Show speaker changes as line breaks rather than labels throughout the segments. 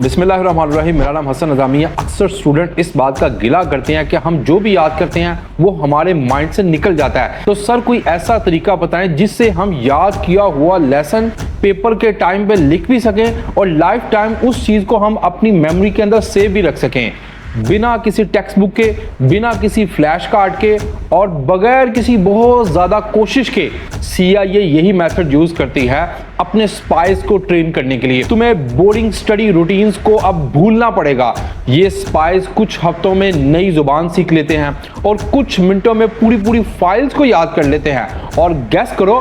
बिस्मिल्लाहिर्रहमानिर्रहीम। मेरा नाम हसन नज़ामी है। अक्सर स्टूडेंट इस बात का गिला करते हैं कि हम जो भी याद करते हैं वो हमारे माइंड से निकल जाता है। तो सर कोई ऐसा तरीका बताएं जिससे हम याद किया हुआ लेसन पेपर के टाइम पे लिख भी सकें और लाइफ टाइम उस चीज़ को हम अपनी मेमोरी के अंदर सेव भी रख सकें, बिना किसी टेक्स्ट बुक के, बिना किसी फ्लैश कार्ड के और बगैर किसी बहुत ज़्यादा कोशिश के। CIA यही मेथड यूज़ करती है अपने स्पाइस को ट्रेन करने के लिए। तुम्हें बोरिंग स्टडी रूटीन्स को अब भूलना पड़ेगा। ये स्पाइस कुछ हफ्तों में नई जुबान सीख लेते हैं और कुछ मिनटों में पूरी फाइल्स को याद कर लेते हैं। और गैस करो,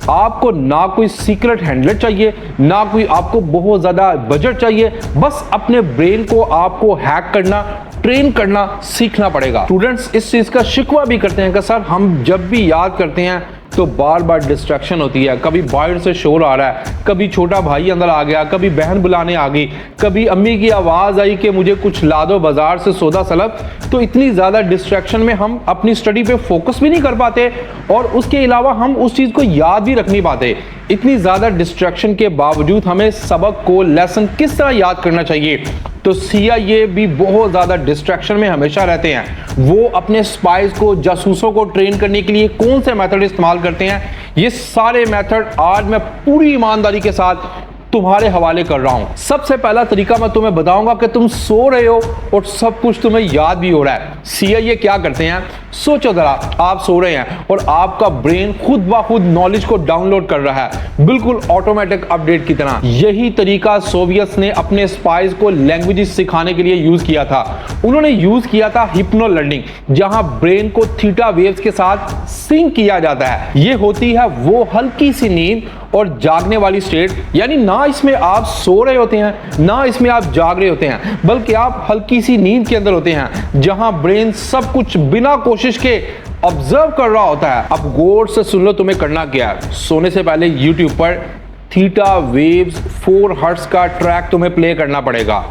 आपको ना कोई सीक्रेट हैंडलर चाहिए, ना कोई आपको बहुत ज़्यादा बजट चाहिए, बस अपने ब्रेन को आपको हैक करना, ट्रेन करना सीखना पड़ेगा। स्टूडेंट्स इस चीज़ का शिकवा भी करते हैं कि सर हम जब भी याद करते हैं तो बार बार डिस्ट्रैक्शन होती है। कभी बाहर से शोर आ रहा है, कभी छोटा भाई अंदर आ गया, कभी बहन बुलाने आ गई, कभी अम्मी की आवाज़ आई कि मुझे कुछ ला दो बाजार से सौदा सलब। तो इतनी ज़्यादा डिस्ट्रैक्शन में हम अपनी स्टडी पे फोकस भी नहीं कर पाते और उसके अलावा हम उस चीज़ को याद भी रख नहीं पाते। इतनी ज़्यादा डिस्ट्रैक्शन के बावजूद हमें सबक को, लेसन किस तरह याद करना चाहिए, तो CIA भी बहुत ज़्यादा डिस्ट्रैक्शन में हमेशा रहते हैं। वो अपने स्पाइस को, जासूसों को ट्रेन करने के लिए कौन से मेथड इस्तेमाल करते हैं, ये सारे मेथड आज मैं पूरी ईमानदारी के साथ तुम्हारे हवाले कर रहा हूं। सबसे पहला तरीका मैं तुम्हें बताऊंगा कि तुम सो रहे हो और सब कुछ तुम्हें याद भी हो रहा है। CIA क्या करते हैं, सोचो जरा, आप सो रहे हैं और आपका ब्रेन खुद ब खुद नॉलेज को डाउनलोड कर रहा है, बिल्कुल ऑटोमेटिक अपडेट की तरह। यही तरीका सोवियट्स ने अपने स्पाइस को लैंग्वेजेस सिखाने के लिए यूज किया था। उन्होंने यूज किया था हिप्नो लर्निंग, जहां ब्रेन को थीटा वेव्स के साथ सिंक किया जाता है। ये होती है वो हल्की सी नींद और जागने वाली स्टेट, यानी ना इसमें आप सो रहे होते हैं ना इसमें आप जाग रहे होते हैं, बल्कि आप हल्की सी नींद के अंदर होते हैं जहां ब्रेन सब कुछ बिना कोशिश के ऑब्जर्व कर रहा होता है। अब गौर से सुन लो तुम्हें करना क्या है। सोने से पहले YouTube पर थीटा वेव्स 4 हर्ट्ज का ट्रैक तुम्हें प्ले करना पड़ेगा।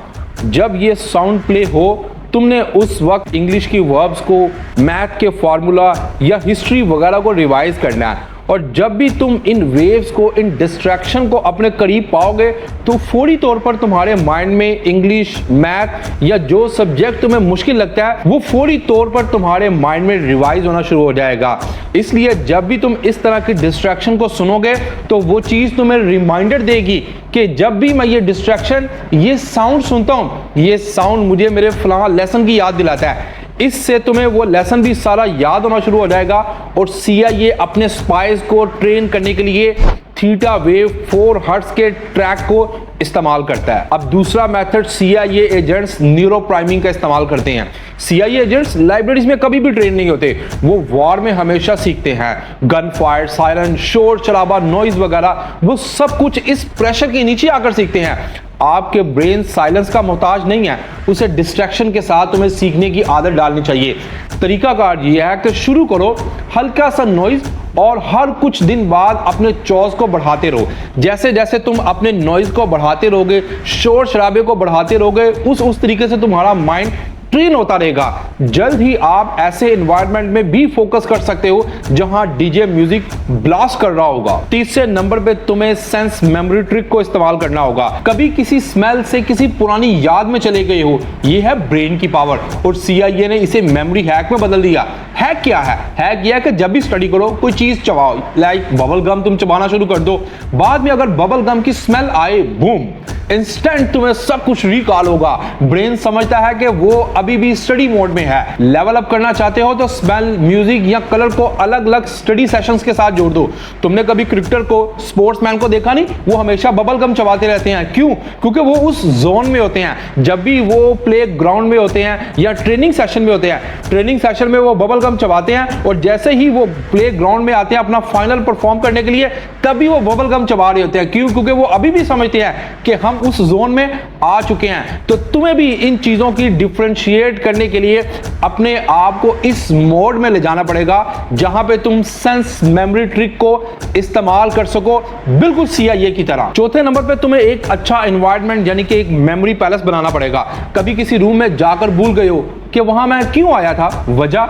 जब ये साउंड प्ले हो, तुमने उस वक्त इंग्लिश की वर्ब्स को, मैथ के फॉर्मूला या हिस्ट्री वगैरह को रिवाइज करना है। और जब भी तुम इन वेव्स को, इन डिस्ट्रैक्शन को अपने करीब पाओगे तो फौरी तौर पर तुम्हारे माइंड में इंग्लिश, मैथ या जो सब्जेक्ट तुम्हें मुश्किल लगता है वो फौरी तौर पर तुम्हारे माइंड में रिवाइज होना शुरू हो जाएगा। इसलिए जब भी तुम इस तरह की डिस्ट्रैक्शन को सुनोगे तो वो चीज़ तुम्हें रिमाइंडर देगी कि जब भी मैं ये डिस्ट्रैक्शन, ये साउंड सुनता हूँ, ये साउंड मुझे मेरे फलां लेसन की याद दिलाता है। इससे तुम्हें वो लेसन भी सारा याद होना शुरू हो जाएगा। और CIA अपने स्पाइस को ट्रेन करने के लिए थीटा वेव 4 हर्ट्ज के ट्रैक को इस्तेमाल करता है। अब दूसरा method, CIA agents neuro priming का इस्तेमाल करते हैं। CIA एजेंट्स लाइब्रेरीज में कभी भी ट्रेन नहीं होते, वो वॉर में हमेशा सीखते हैं। गन फायर, सायरन, शोर शराबा, नॉइज वगैरह, वो सब कुछ इस प्रेशर के नीचे आकर सीखते हैं। आपके ब्रेन साइलेंस का मोहताज नहीं है, उसे डिस्ट्रैक्शन के साथ तुम्हें सीखने की आदत डालनी चाहिए। तरीकाकार ये है कि शुरू करो हल्का सा नॉइज और हर कुछ दिन बाद अपने चॉइस को बढ़ाते रहो। जैसे जैसे तुम अपने नॉइज को बढ़ाते रहोगे, शोर शराबे को बढ़ाते रहोगे, उस तरीके से तुम्हारा माइंड ट्रेन होता रहेगा। जल्द ही आप ऐसे एनवायरनमेंट में भी फोकस कर सकते हो जहां DJ म्यूजिक ब्लास्ट कर रहा होगा। तीसरे नंबर पे तुम्हें सेंस मेमोरी ट्रिक को इस्तेमाल करना होगा। कभी किसी स्मेल से किसी पुरानी याद में चले गए हो, ये है ब्रेन की पावर और CIA ने इसे मेमोरी हैक में बदल दिया। हैक क्या है? हैक यह है कि जब भी स्टडी करो कोई चीज चबाओ, लाइक बबल गम तुम चबाना शुरू कर दो, बाद में अगर बबल गम की स्मेल आए, बूम, इंस्टेंट तुम्हें सब कुछ रिकॉल होगा। ब्रेन समझता है कि वो अभी भी स्टडी मोड में है। लेवल अप करना चाहते हो तो स्मेल, म्यूजिक या कलर को अलग अलग स्टडी सेशंस के साथ जोड़ दो। तुमने कभी क्रिकेटर को, स्पोर्ट्समैन को देखा नहीं, वो हमेशा बबल गम चबाते रहते हैं। क्यों? क्योंकि वो उस जोन में होते हैं। जब भी वो प्ले ग्राउंड में होते हैं या ट्रेनिंग सेशन में होते हैं, ट्रेनिंग सेशन में वो बबल गम चबाते हैं और जैसे ही वो प्ले ग्राउंड में आते हैं अपना फाइनल परफॉर्म करने के लिए, तभी वो बबल गम चबा रहे होते हैं। क्यों? क्योंकि वो अभी भी समझते हैं कि हम उस जोन में आ चुके हैं। तो तुम्हें भी इन चीजों की डिफरेंशिएट करने के लिए अपने आप को इस मोड में ले जाना पड़ेगा जहां पे तुम सेंस मेमोरी ट्रिक को इस्तेमाल कर सको, बिल्कुल CIA की तरह। चौथे नंबर पे तुम्हें एक अच्छा एनवायरनमेंट यानी कि एक मेमोरी पैलेस बनाना पड़ेगा। कभी किसी रूम में जाकर भूल गए हो, कि वहां मैं क्यों आया था। वजह,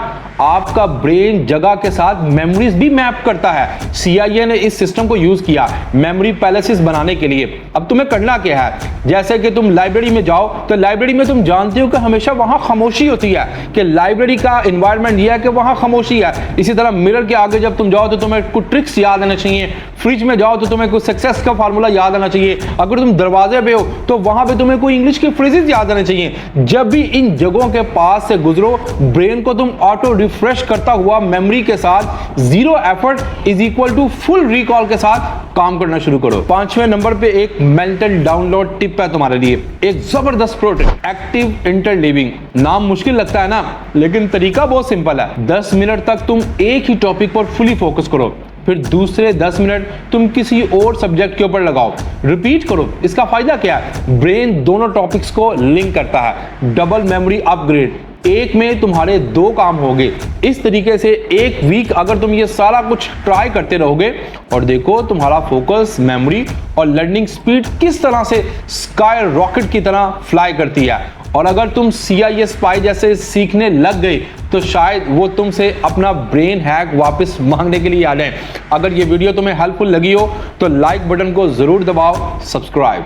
आपका ब्रेन जगह के साथ मेमोरीज भी मैप करता है। CIA ने इस सिस्टम को यूज किया मेमोरी पैलेसेस बनाने के लिए। अब तुम्हें करना क्या है, जैसे कि तुम लाइब्रेरी में जाओ तो लाइब्रेरी में तुम जानते हो कि हमेशा वहां खामोशी होती है, कि लाइब्रेरी का एनवायरनमेंट यह है कि वहां खामोशी है। इसी तरह मिरर के आगे जब तुम जाओ तो तुम्हें कुछ ट्रिक्स याद आना चाहिए। फ्रिज में जाओ तो तुम्हें कुछ सक्सेस का फार्मूला याद आना चाहिए। अगर तुम दरवाजे पे हो तो वहां पे तुम्हें कोई इंग्लिश की फ्रेजेस याद आने चाहिए। जब भी इन जगहों के पास से गुजरो, ब्रेन को तुम ऑटो रिफ्रेश करता हुआ मेमोरी के साथ zero effort is equal to full recall के साथ काम करना शुरू करो। 5वें नंबर पे एक मेंटल डाउनलोड टिप है तुम्हारे लिए, एक जबरदस्त प्रो टिप, एक्टिव इंटरलीविंग। नाम मुश्किल लगता है ना, लेकिन तरीका बहुत सिंपल है। 10 मिनट तक तुम एक ही टॉपिक पर फुली फोकस करो, फिर दूसरे 10 मिनट तुम किसी और सब्जेक्ट के ऊपर लगाओ, रिपीट करो। इसका फायदा क्या है, ब्रेन दोनों टॉपिक्स को लिंक करता है। डबल मेमोरी अपग्रेड, एक में तुम्हारे 2 काम होंगे। इस तरीके से एक वीक अगर तुम ये सारा कुछ ट्राई करते रहोगे और देखो तुम्हारा फोकस, मेमोरी और लर्निंग स्पीड किस तरह से स्काई रॉकेट की तरह फ्लाई करती है। और अगर तुम CIA स्पाई जैसे सीखने लग गए तो शायद वो तुमसे अपना ब्रेन हैक वापस मांगने के लिए आ जाए। अगर ये वीडियो तुम्हें हेल्पफुल लगी हो तो लाइक बटन को जरूर दबाओ, सब्सक्राइब।